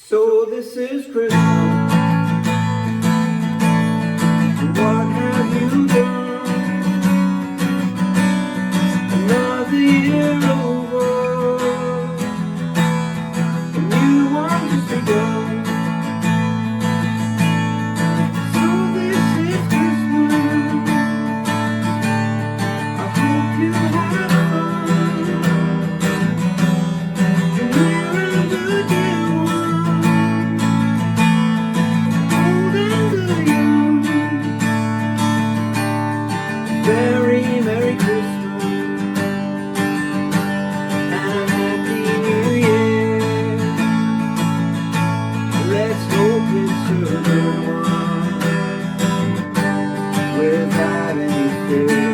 So this is Christmas. What have you done? Another year over, a new one just begun. So this is Christmas. I hope you have fun. And we're a good deal one. Old and the young. Very Merry Christmas and a Happy New Year. Let's hope it's a good one without any fear.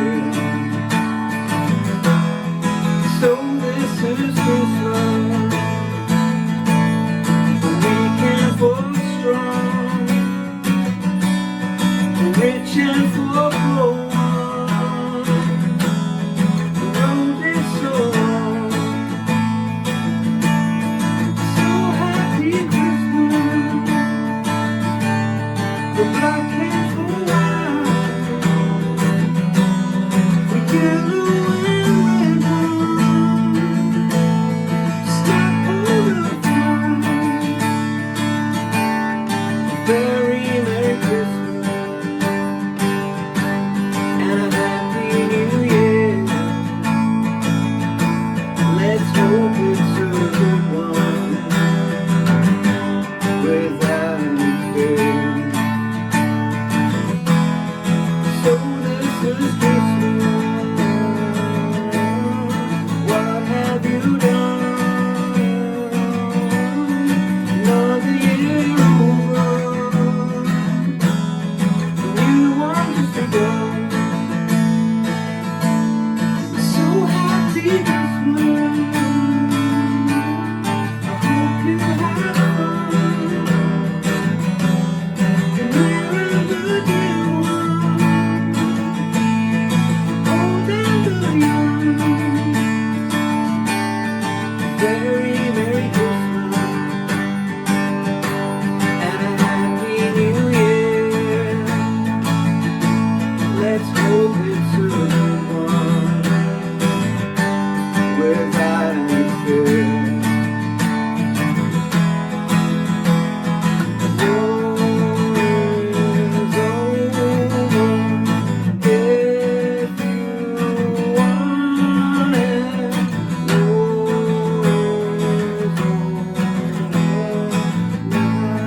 So this is Christmas, the weekend for strong, the rich and for poor. Very Merry Christmas and a Happy New Year. Let's hope it's a good one without any fear. So this is Christmas. What have you done? Another year over. So happy Christmas. I hope you have fun. And we're a good deal one. Old and the young. Very Merry Christmas and a Happy New Year. Let's hope it's a good one without any fear. War is over if you want it. War is over now.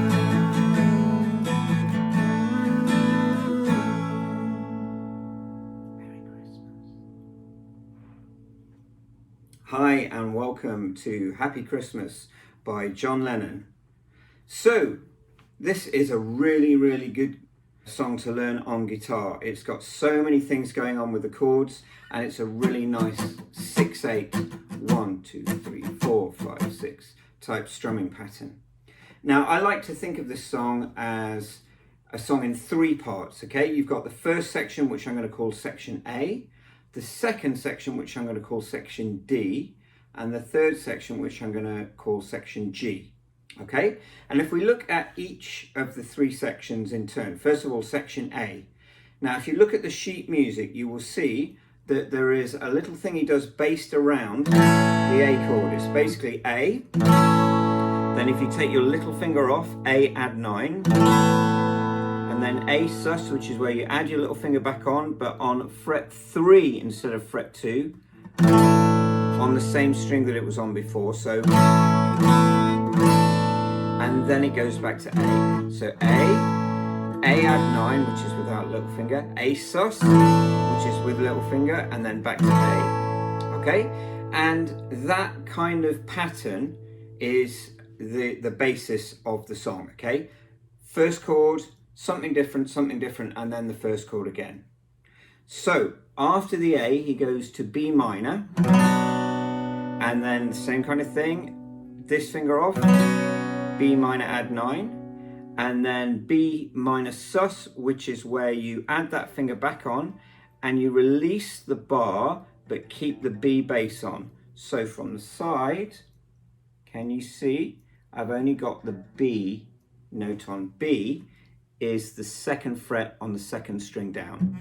Hi and welcome to Happy Christmas by John Lennon. So this is a really good song to learn on guitar. It's got so many things going on with the chords and it's a really nice 6/8 1 2 3 4 5 6 type strumming pattern. Now I like to think of this song as a song in three parts. Okay, you've got the first section, which I'm going to call section A, the second section, which I'm going to call section D, and the third section, which I'm going to call section G. Okay, and if we look at each of the three sections in turn, first of all, section A. Now, if you look at the sheet music, you will see that there is a little thing he does based around the A chord. It's basically A, then if you take your little finger off, A add 9, and then A sus, which is where you add your little finger back on, but on fret 3 instead of fret 2, on the same string that it was on before. So, and then it goes back to A. So A add 9, which is without little finger, A sus, which is with little finger, and then back to A. Okay, and that kind of pattern is the basis of the song. Okay, first chord, something different, and then the first chord again. So after the A, he goes to B minor, and then the same kind of thing, this finger off, B minor add 9, and then B minor sus, which is where you add that finger back on, and you release the bar, but keep the B bass on. So from the side, can you see? I've only got the B note on. B is the 2nd fret on the 2nd string down.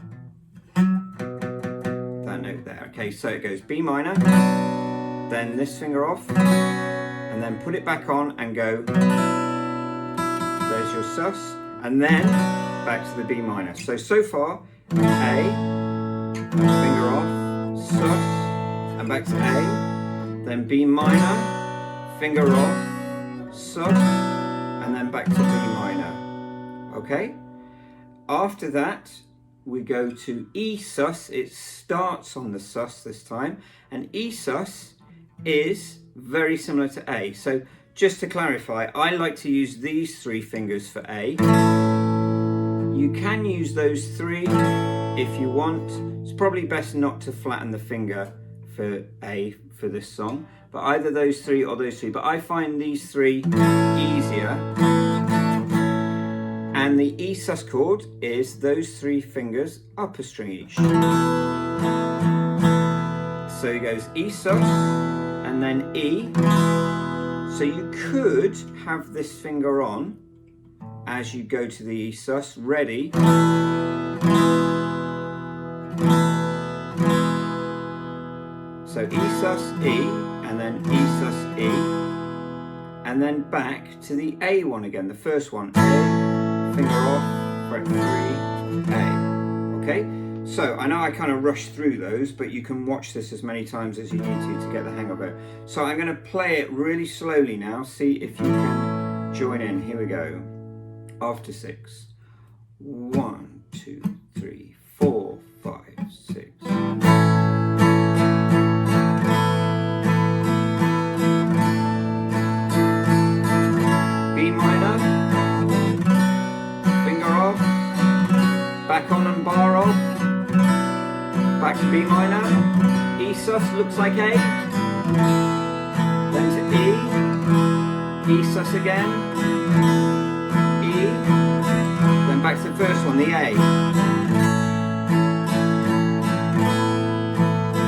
That note there. Okay, so it goes B minor, then this finger off, and then put it back on and go. There's your sus, and then back to the B minor. So far, A, finger off, sus, and back to A, then B minor, finger off, sus, and then back to B minor. Okay? After that, we go to E sus. It starts on the sus this time, and E sus is very similar to A. So just to clarify, I like to use these 3 fingers for A. You can use those 3 if you want. It's probably best not to flatten the finger for A for this song, but either those 3 or those 3. But I find these 3 easier. And the E sus chord is those 3 fingers up a string each. So it goes E sus and then E. So you could have this finger on as you go to the E sus, ready. So E sus, E, and then E sus, E, and then back to the A one again, the first one. A, finger off, fret 3, A. Okay? So I know I kind of rushed through those, but you can watch this as many times as you need to get the hang of it. So I'm going to play it really slowly now, see if you can join in. Here we go. After 6. 1, 2, 3, 4, 5, 6. B minor, finger off, back on and bar off, back to B minor, E sus looks like A, then to E sus again, E, then back to the first one, the A.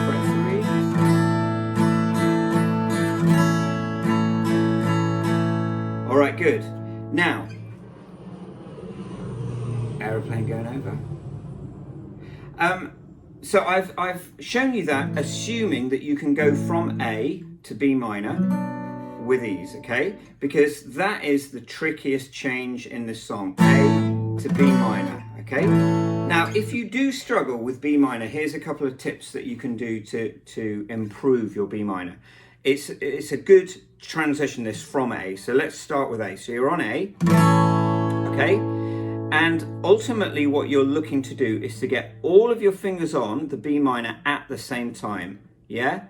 Fret 3. All right, good. Now, aeroplane going over. So I've shown you that, assuming that you can go from A to B minor with ease, okay? Because that is the trickiest change in this song, A to B minor, okay? Now, if you do struggle with B minor, here's a couple of tips that you can do to improve your B minor. It's a good transition this from A. So let's start with A. So you're on A, okay? And ultimately what you're looking to do is to get all of your fingers on the B minor at the same time, yeah?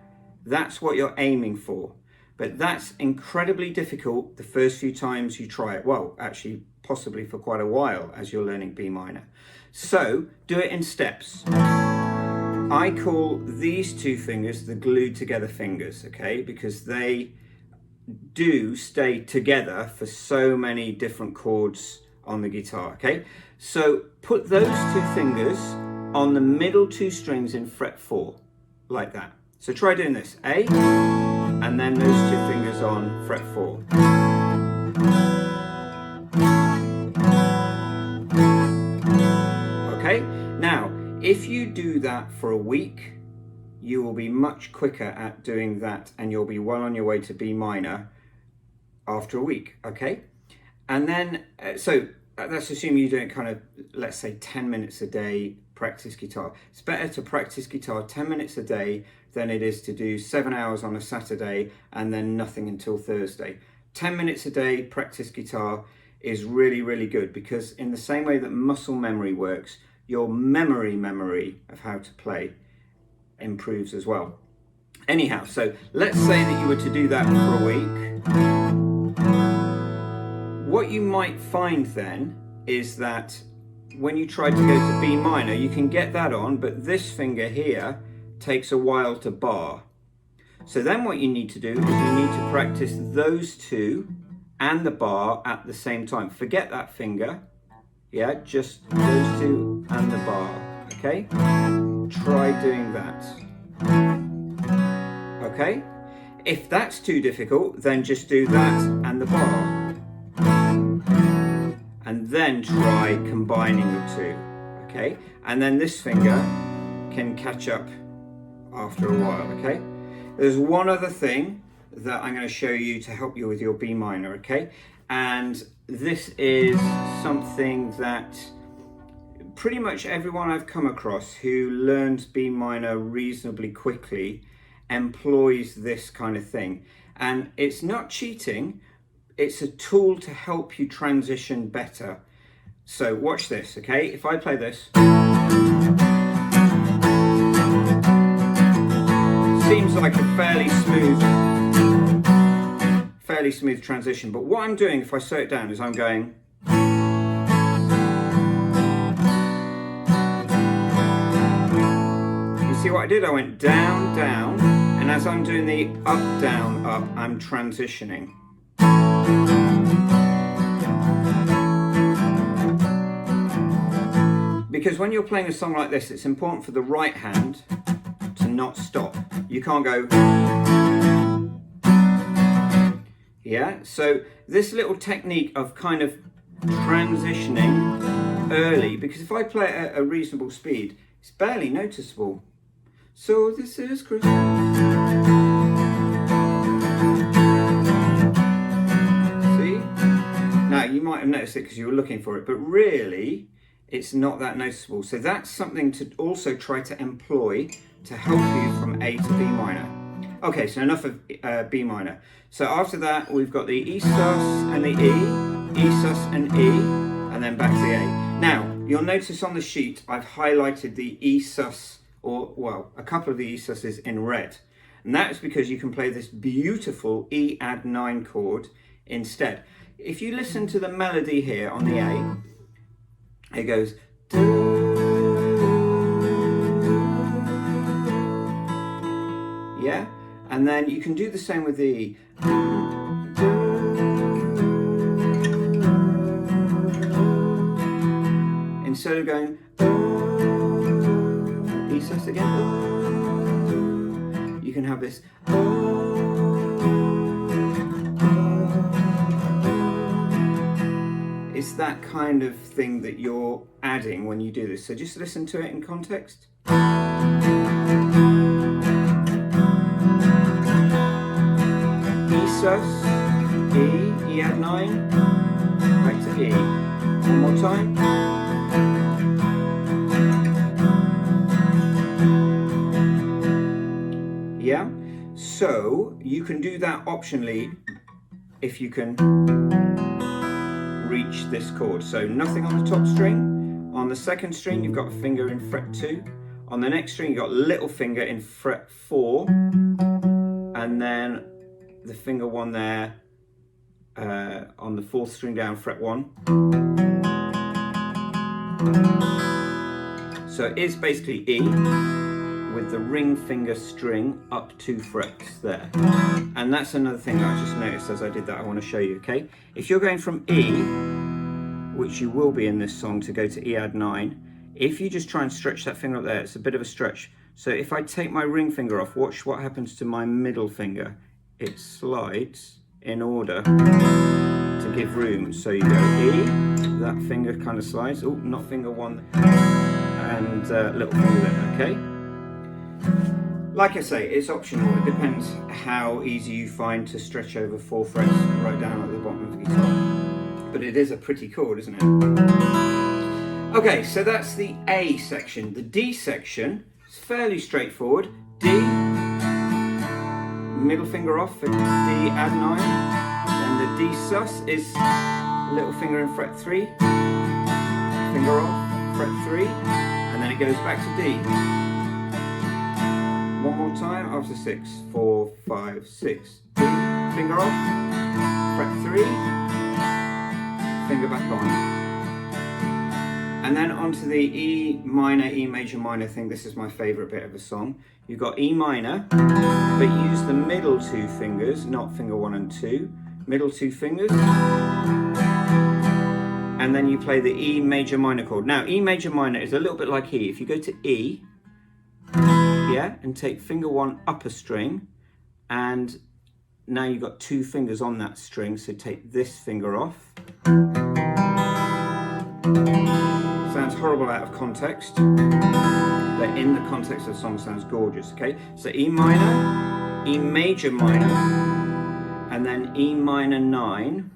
That's what you're aiming for. But that's incredibly difficult the first few times you try it. Well, actually, possibly for quite a while as you're learning B minor. So do it in steps. I call these 2 fingers the glued together fingers, okay? Because they do stay together for so many different chords on the guitar, okay? So put those 2 fingers on the middle 2 strings in fret 4, like that. So try doing this, A, and then those 2 fingers on fret 4. Okay, now if you do that for a week, you will be much quicker at doing that and you'll be well on your way to B minor after a week, okay? And then, so let's assume you're doing kind of, let's say 10 minutes a day practice guitar. It's better to practice guitar 10 minutes a day than it is to do 7 hours on a Saturday and then nothing until Thursday. 10 minutes a day practice guitar is really, really good because in the same way that muscle memory works, your memory of how to play improves as well. Anyhow, so let's say that you were to do that for a week. What you might find then is that when you try to go to B minor, you can get that on, but this finger here takes a while to bar. So then what you need to do is you need to practice those 2 and the bar at the same time. Forget that finger, yeah, just those 2 and the bar, okay? Try doing that, okay? If that's too difficult, then just do that and the bar. And then try combining the two, okay? And then this finger can catch up after a while, okay? There's one other thing that I'm going to show you to help you with your B minor, okay? And this is something that pretty much everyone I've come across who learns B minor reasonably quickly employs this kind of thing. And it's not cheating, it's a tool to help you transition better. So watch this, okay? If I play this, seems like a fairly smooth transition, but what I'm doing if I slow it down is I'm going, you see what I did? I went down, down, and as I'm doing the up, down, up, I'm transitioning. Because when you're playing a song like this, it's important for the right hand to not stop. You can't go, yeah? So this little technique of kind of transitioning early, because if I play at a reasonable speed, it's barely noticeable. So this is Christmas. See? Now you might have noticed it because you were looking for it, but really it's not that noticeable. So that's something to also try to employ to help you from A to B minor. Okay, so enough of B minor. So after that, we've got the E sus and the E sus and E, and then back to the A. Now, you'll notice on the sheet, I've highlighted the E sus, or well, a couple of the E sus's in red. And that's because you can play this beautiful E add 9 chord instead. If you listen to the melody here on the A, it goes, yeah, and then you can do the same with the E. Instead of going E sus again, you can have this. It's that kind of thing that you're adding when you do this. So just listen to it in context. E sus, E, E add 9, back to E. One more time. Yeah? So you can do that optionally if you can reach this chord. So nothing on the top string. On the second string you've got a finger in fret 2. On the next string you've got little finger in fret 4, and then the finger 1 there on the 4th string down, fret 1. So it's basically E with the ring finger string up 2 frets there. And that's another thing that I just noticed as I did that I want to show you, okay? If you're going from E, which you will be in this song, to go to E add 9, if you just try and stretch that finger up there, it's a bit of a stretch. So if I take my ring finger off, watch what happens to my middle finger. It slides in order to give room. So you go E, that finger kind of slides. Oh, not finger 1, and little finger there, okay? Like I say, it's optional. It depends how easy you find to stretch over 4 frets right down at the bottom of the guitar. But it is a pretty chord, isn't it? Okay, so that's the A section. The D section is fairly straightforward. D, middle finger off for D add 9. Then the D sus is little finger in fret 3, finger off, fret 3, and then it goes back to D. One more time after 6, 4, 5, 6. D, finger off, fret 3, finger back on. And then onto the E minor, E major minor thing. This is my favourite bit of the song. You've got E minor, but use the middle 2 fingers, not finger 1 and 2. Middle 2 fingers. And then you play the E major minor chord. Now, E major minor is a little bit like E. If you go to E, yeah, and take finger 1 upper string and now you've got 2 fingers on that string, so take this finger off. Sounds horrible out of context, but in the context of the song sounds gorgeous, okay? So E minor, E major minor, and then E minor 9.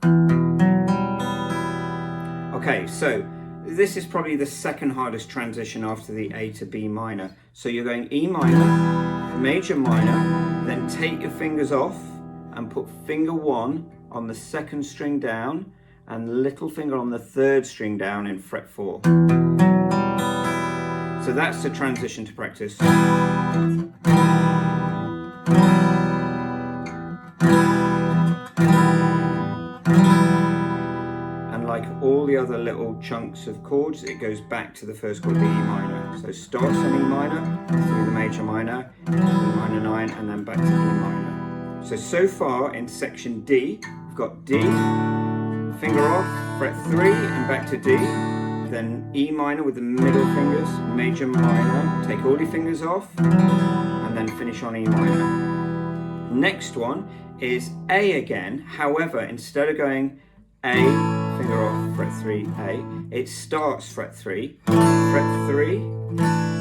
Okay, so this is probably the second hardest transition after the A to B minor. So you're going E minor, major minor, then take your fingers off and put finger 1 on the 2nd string down and little finger on the 3rd string down in fret 4. So that's the transition to practice. And like all the other little chunks of chords, it goes back to the first chord, the E minor. So starts on E minor, through the major minor, E minor 9, and then back to E minor. So far in section D, we've got D, finger off, fret 3, and back to D. Then E minor with the middle fingers, major minor, take all your fingers off, and then finish on E minor. Next one is A again. However, instead of going A, finger off, fret 3, A, it starts fret 3,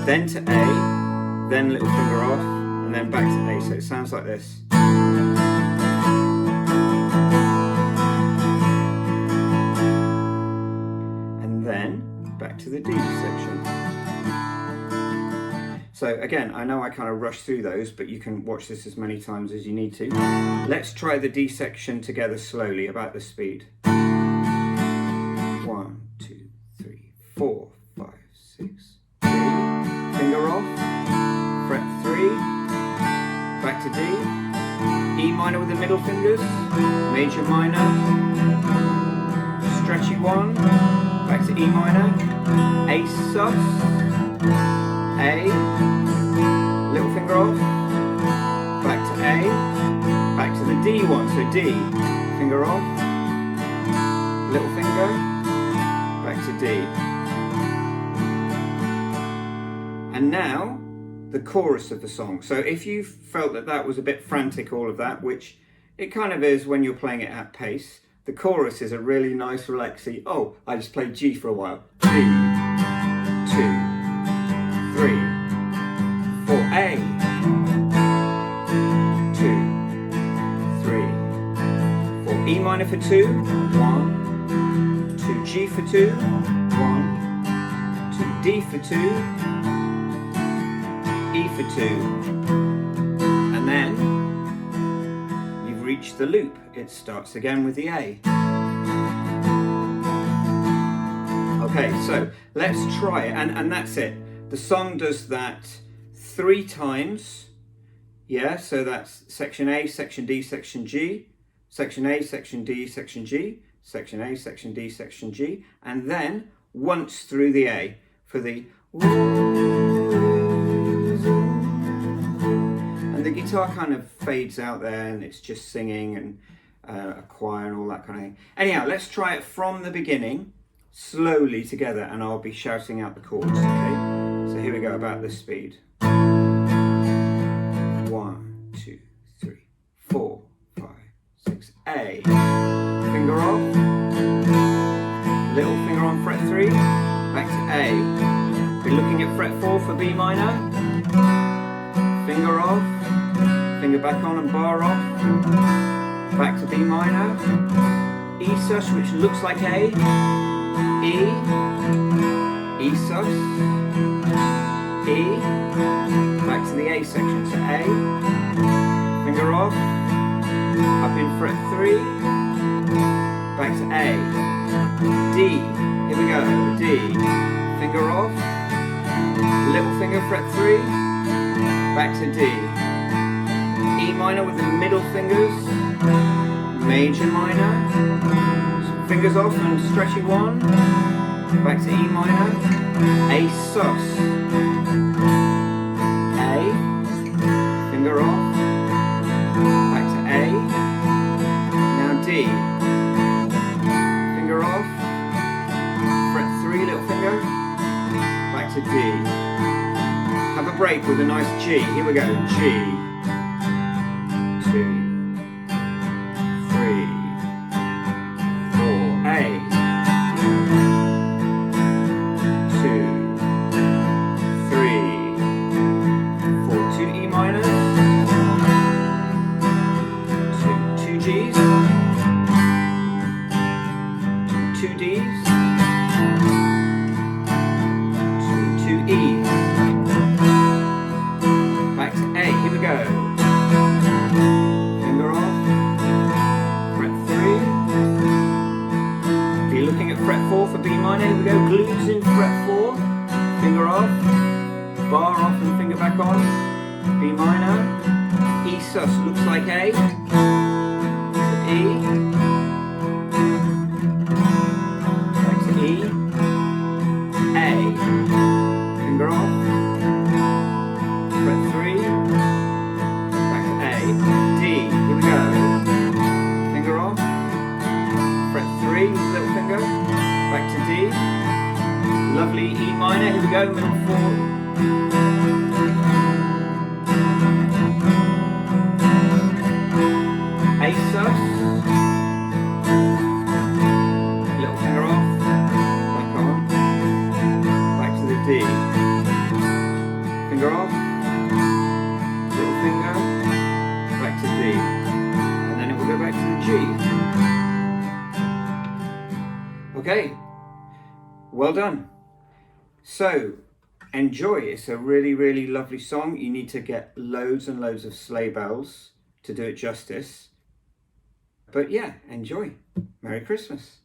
then to A, then little finger off, and then back to A. So it sounds like this. And then back to the D section. So again, I know I kind of rushed through those, but you can watch this as many times as you need to. Let's try the D section together slowly, about the speed. 1, 2, 3, 4, 5, 6, D. Finger off, fret 3, back to D. E minor with the middle fingers, major minor, stretchy 1, back to E minor, A sus, A, little finger off, back to A, back to the D one, so D, finger off, little finger, back to D. And now, the chorus of the song. So if you felt that that was a bit frantic, all of that, which it kind of is when you're playing it at pace, the chorus is a really nice, relaxy, oh, I just played G for a while. G, 2, 3, 4, A, 2, 3, 4, E minor for 2, 1, 2, G for 2, 1, 2, D for 2, E for 2, and then you've reached the loop. It starts again with the A. Okay, so let's try it, and that's it. The song does that 3 times, yeah, so that's section A, section D, section G, section A, section D, section G, section A, section D, section G, and then once through the A for the and the guitar kind of fades out there and it's just singing and a choir and all that kind of thing. Anyhow, let's try it from the beginning, slowly together, and I'll be shouting out the chords, okay? So here we go, about this speed. 1, 2, 3, 4, 5, 6, A. Finger off, little finger on fret 3, back to A. We're looking at fret 4 for B minor, finger off, finger back on and bar off, back to B minor, E sus, which looks like A, E, E sus, E, back to the A section, so A, finger off, up in fret 3, back to A, D, here we go, D, finger off, little finger fret 3, back to D, E minor with the middle fingers, major minor, fingers off and stretchy 1, back to E minor, A sus, A, finger off, back to A, now D, finger off, fret 3, little finger, back to D. Have a break with a nice G, here we go, G, 2, 3, sus looks like A, to E, back to E, A, finger off, fret 3, back to A, D, here we go, finger off, fret 3, little finger, back to D, lovely E minor, here we go, middle 4, A sus, little finger off, back on, back to the D, finger off, little finger, back to D, and then it will go back to the G. Okay, well done. So, enjoy. It's a really, really lovely song. You need to get loads and loads of sleigh bells to do it justice. But yeah, enjoy. Merry Christmas.